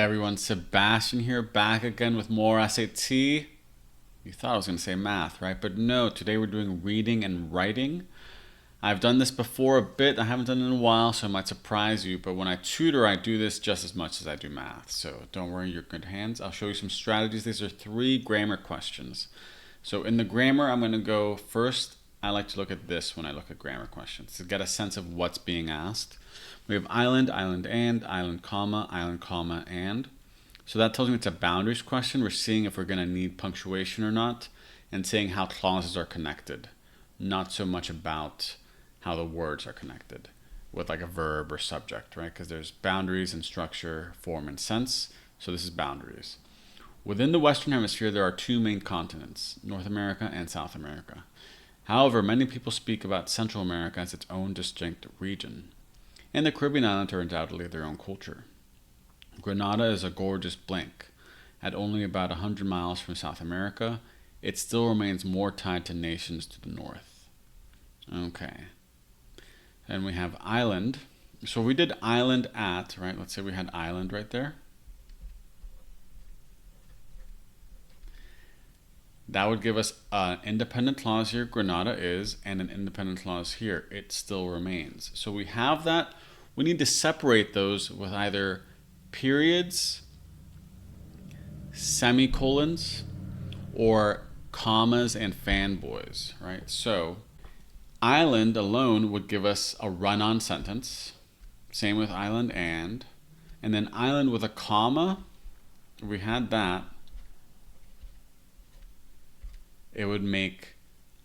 everyone, Sebastian here, back again with more SAT. You thought I was going to say math, right? But no, today we're doing reading and writing. I've done this before a bit. I haven't done it in a while, so it might surprise you. But when I tutor, I do this just as much as I do math. So don't worry, you're in good hands. I'll show you some strategies. These are 3 grammar questions. So in the grammar, I'm going to go first. I like to look at this when I look at grammar questions to get a sense of what's being asked. We have island, island and, island, comma, and. So that tells me it's a boundaries question. We're seeing if we're going to need punctuation or not, and saying how clauses are connected. Not so much about how the words are connected with like a verb or subject, right? Because there's boundaries and structure, form, and sense. So this is boundaries. Within the Western Hemisphere, there are 2 main continents, North America and South America. However, many people speak about Central America as its own distinct region. And the Caribbean islands are undoubtedly their own culture. Grenada is a gorgeous blank. At only about 100 miles from South America, it still remains more tied to nations to the north. Okay. And we have island. So we did island at, right? Let's say we had island right there. That would give us an independent clause here, Grenada is, and an independent clause here, it still remains. So we have that. We need to separate those with either periods, semicolons, or commas and fanboys, right? So island alone would give us a run-on sentence. Same with island and then island with a comma, if we had that, it would make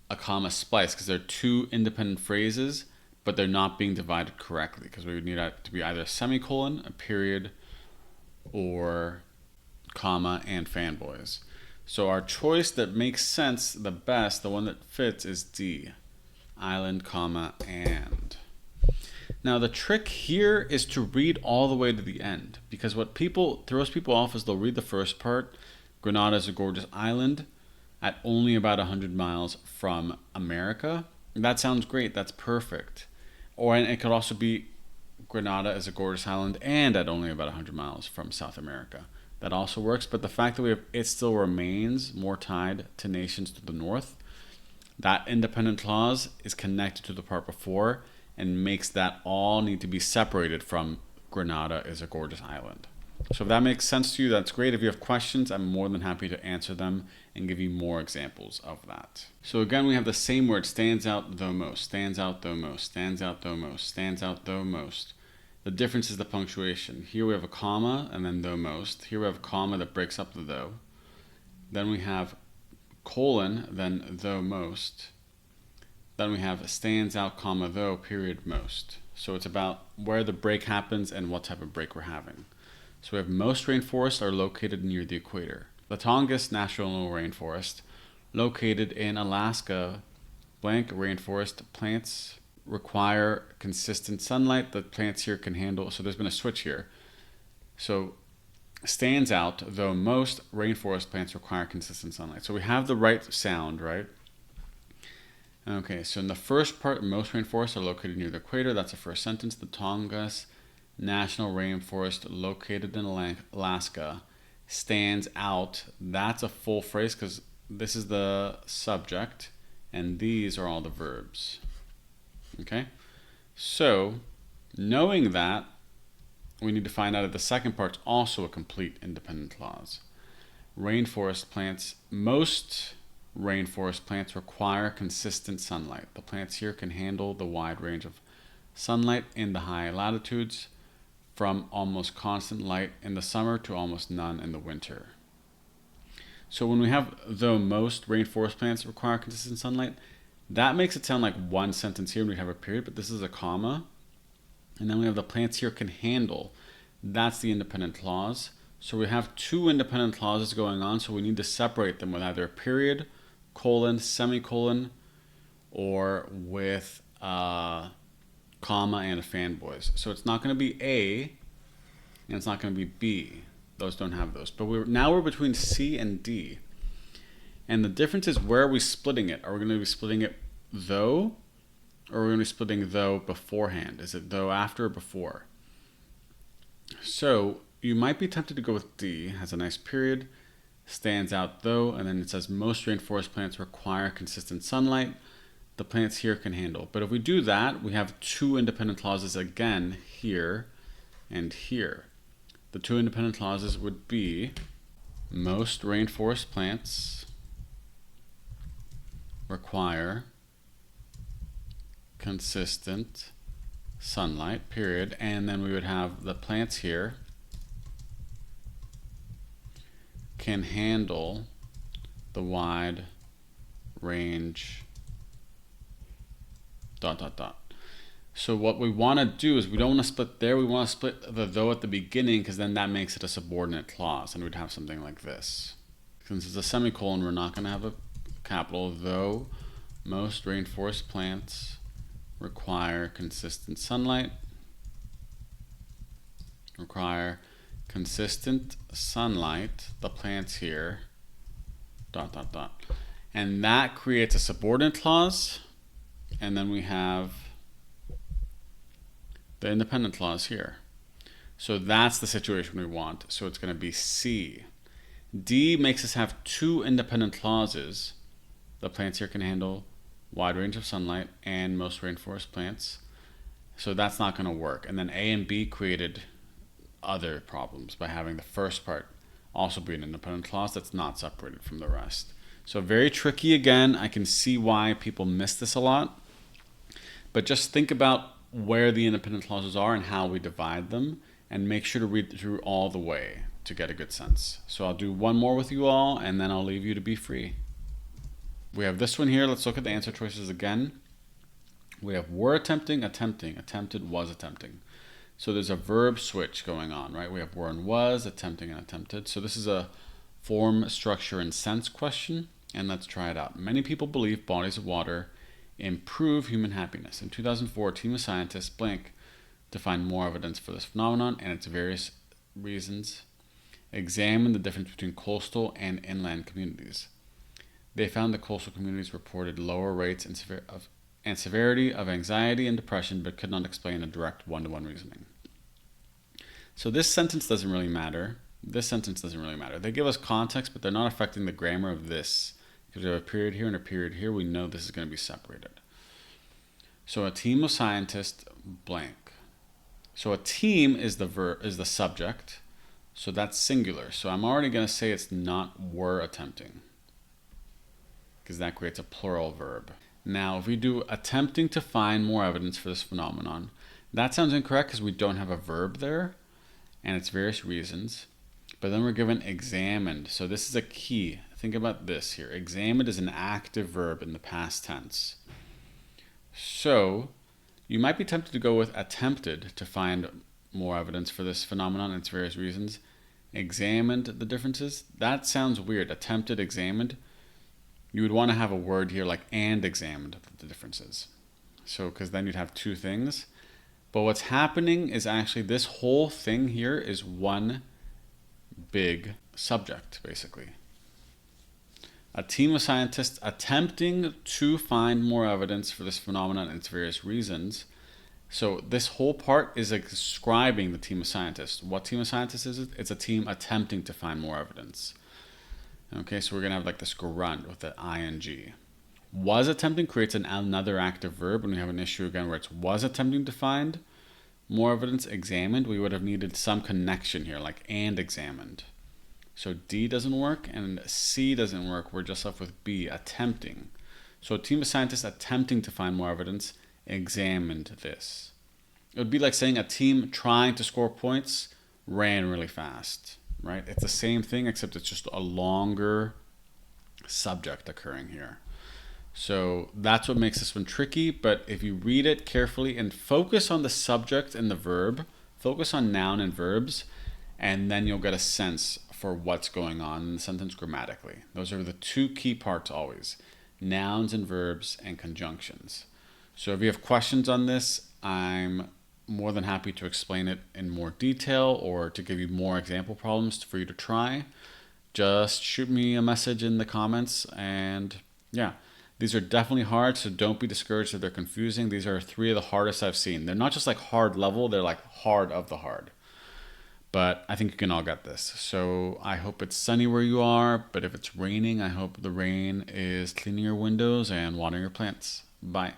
a comma splice because they're 2 independent phrases, but they're not being divided correctly because we would need it to be either a semicolon, a period, or comma and fanboys. So our choice that makes sense the best, the one that fits, is D, island, comma, and. Now the trick here is to read all the way to the end, because what throws people off is they'll read the first part, Grenada is a gorgeous island, at only about 100 miles from America. That sounds great, that's perfect. Or it could also be Grenada is a gorgeous island and at only about 100 miles from South America. That also works, but the fact that we have it still remains more tied to nations to the north, that independent clause is connected to the part before and makes that all need to be separated from Grenada is a gorgeous island. So if that makes sense to you, that's great. If you have questions, I'm more than happy to answer them and give you more examples of that. So again, we have the same word, stands out though most, stands out though most, stands out though most, stands out though most. The difference is the punctuation. Here we have a comma and then though most. Here we have a comma that breaks up the though. Then we have colon, then though most. Then we have stands out, comma, though, period, most. So it's about where the break happens and what type of break we're having. So we have most rainforests are located near the equator. The Tongass National Rainforest, located in Alaska, blank rainforest, plants require consistent sunlight. The plants here can handle, so there's been a switch here. So stands out, though most rainforest plants require consistent sunlight. So we have the right sound, right? Okay, so in the first part, most rainforests are located near the equator. That's the first sentence. The Tongass National Rainforest located in Alaska stands out. That's a full phrase because this is the subject and these are all the verbs. Okay, so knowing that, we need to find out if the second part's also a complete independent clause. Rainforest plants, most rainforest plants require consistent sunlight. The plants here can handle the wide range of sunlight in the high latitudes, from almost constant light in the summer to almost none in the winter. So when we have though most rainforest plants require consistent sunlight, that makes it sound like one sentence here and we have a period, but this is a comma. And then we have the plants here can handle. That's the independent clause. So we have 2 independent clauses going on, so we need to separate them with either a period, colon, semicolon, or with comma and a fanboys. So it's not going to be A and it's not going to be B. Those don't have those. But now we're between C and D. And the difference is, where are we splitting it? Are we going to be splitting it though, or are we going to be splitting though beforehand? Is it though after or before? So you might be tempted to go with D. Has a nice period. Stands out though, and then it says most rainforest plants require consistent sunlight. The plants here can handle. But if we do that, we have two independent clauses again here and here. The two independent clauses would be most rainforest plants require consistent sunlight, period. And then we would have the plants here can handle the wide range ... So what we want to do is we don't want to split there. We want to split the though at the beginning, because then that makes it a subordinate clause, and we'd have something like this. Since it's a semicolon, we're not going to have a capital. Though most rainforest plants require consistent sunlight. Require consistent sunlight. The plants here ... And that creates a subordinate clause. And then we have the independent clause here. So that's the situation we want. So it's going to be C. D makes us have two independent clauses. The plants here can handle wide range of sunlight and most rainforest plants. So that's not going to work. And then A and B created other problems by having the first part also be an independent clause that's not separated from the rest. So very tricky again. I can see why people miss this a lot. But just think about where the independent clauses are and how we divide them, and make sure to read through all the way to get a good sense. So I'll do one more with you all, and then I'll leave you to be free. We have this one here. Let's look at the answer choices again. We have were attempting, attempting, attempted, was attempting. So there's a verb switch going on, right? We have were and was, attempting and attempted. So this is a form, structure, and sense question, and let's try it out. Many people believe bodies of water improve human happiness. In 2004, a team of scientists blank to find more evidence for this phenomenon and its various reasons. Examine the difference between coastal and inland communities. They found that coastal communities reported lower rates and severity of anxiety and depression, but could not explain a direct one-to-one reasoning. So this sentence doesn't really matter. This sentence doesn't really matter. They give us context, but they're not affecting the grammar of this. Because we have a period here and a period here, we know this is going to be separated. So a team of scientists blank. So a team is the subject. So that's singular. So I'm already going to say it's not were attempting, because that creates a plural verb. Now, if we do attempting to find more evidence for this phenomenon, that sounds incorrect because we don't have a verb there, and it's various reasons. But then we're given examined. So this is a key. Think about this here. Examined is an active verb in the past tense. So you might be tempted to go with attempted to find more evidence for this phenomenon and its various reasons. Examined the differences. That sounds weird. Attempted, examined. You would want to have a word here like and examined the differences. So because then you'd have two things. But what's happening is actually this whole thing here is one big subject, basically. A team of scientists attempting to find more evidence for this phenomenon and its various reasons. So this whole part is describing the team of scientists. What team of scientists is it? It's a team attempting to find more evidence. Okay, so we're going to have like this grunt with the ing. Was attempting creates another active verb, and we have an issue again where it's was attempting to find more evidence. Examined, we would have needed some connection here, like and examined. So D doesn't work and C doesn't work. We're just left with B, attempting. So a team of scientists attempting to find more evidence examined this. It would be like saying a team trying to score points ran really fast, right? It's the same thing, except it's just a longer subject occurring here. So that's what makes this one tricky, but if you read it carefully and focus on the subject and the verb, focus on noun and verbs, and then you'll get a sense for what's going on in the sentence grammatically. Those are the two key parts always: nouns and verbs and conjunctions. So if you have questions on this, I'm more than happy to explain it in more detail or to give you more example problems for you to try. Just shoot me a message in the comments, and yeah, these are definitely hard, so don't be discouraged if they're confusing. These are 3 of the hardest I've seen. They're not just like hard level, they're like hard of the hard. But I think you can all get this. So I hope it's sunny where you are, but if it's raining, I hope the rain is cleaning your windows and watering your plants. Bye.